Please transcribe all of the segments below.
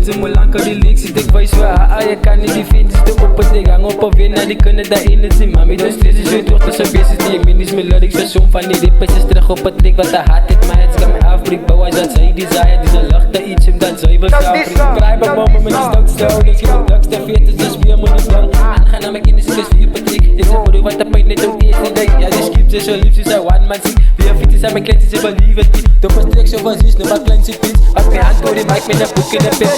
stoten me lang kan die leaks zit ik wijs waar je kan niet die vrienden zitten op het ik hang op alweer naar die kunnen daar in het zien mami dus stress is weer terug tussen bezig die ik ben niet meer luid ik zo som van die rippers is terug op het trik wat de haat heeft maar het kan me afbreek bouw als dat zij desire die ze lacht dat iets hem dat zij wil afbreek kraai bij mama met die stoutste houding ik heb dakste veertjes dus weer moet ik lang aangaan naar mijn kinderen is weer op het trik dit is voor wat de pijn net ook eerst en denk ja die script is zo lief ze zijn one man ziek weer fiets zijn mijn cliënten ze believe het niet door een strik zo van zie nog maar klein ze pins als mijn hand door die mic met een boek in de pen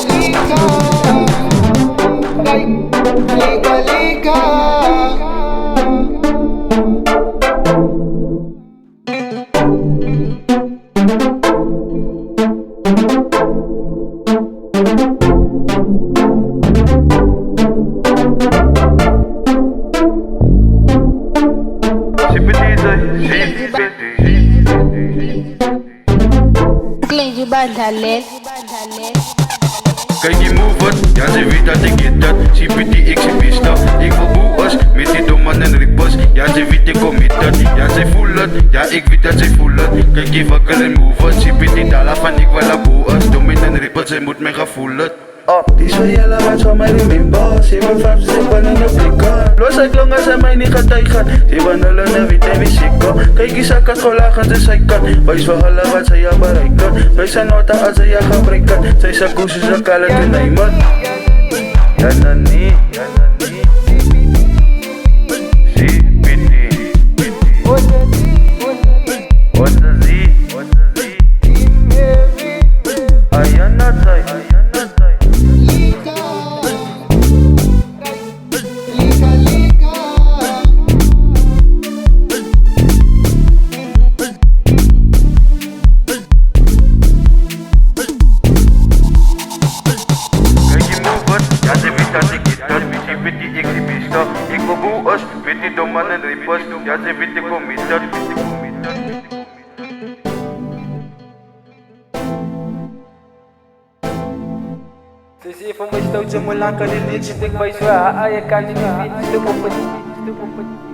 Kijk je move het, ja ze weet dat ik hit dat. CPT ik zie pista, ik wil boe's met die domme en rippers. Ja ze weet ik commit dat, ja ze voel het, ja ik weet dat ze voel het. Kijk je wakker en move het, CPT dala van ik wil boe's. Domme en rippers, ze moet mij gaan voelen. Die is voor jelle wat van mij remember 7-5, 7 in de blikken. Los uit lang als hij mij niet gaat tijgen 7-0 en weet en wie ziek. Kijk je zak als gelachen ze zijkant. Wijs voor hulle wat zij jou bereiken. Wij zijn nota als zij jou gebruiken. Zij zijn koeses en kallen te nemen. Ja na nie, ja na nie. CPT Wat is die? Ayana zij ik wil boe's, weet die domme en rippers. Ja, ze weet ik commit dat. Ze zie van mijn stoot, ze me lang kan die leaks zit ik wijs waar je kan niet die vrienden op het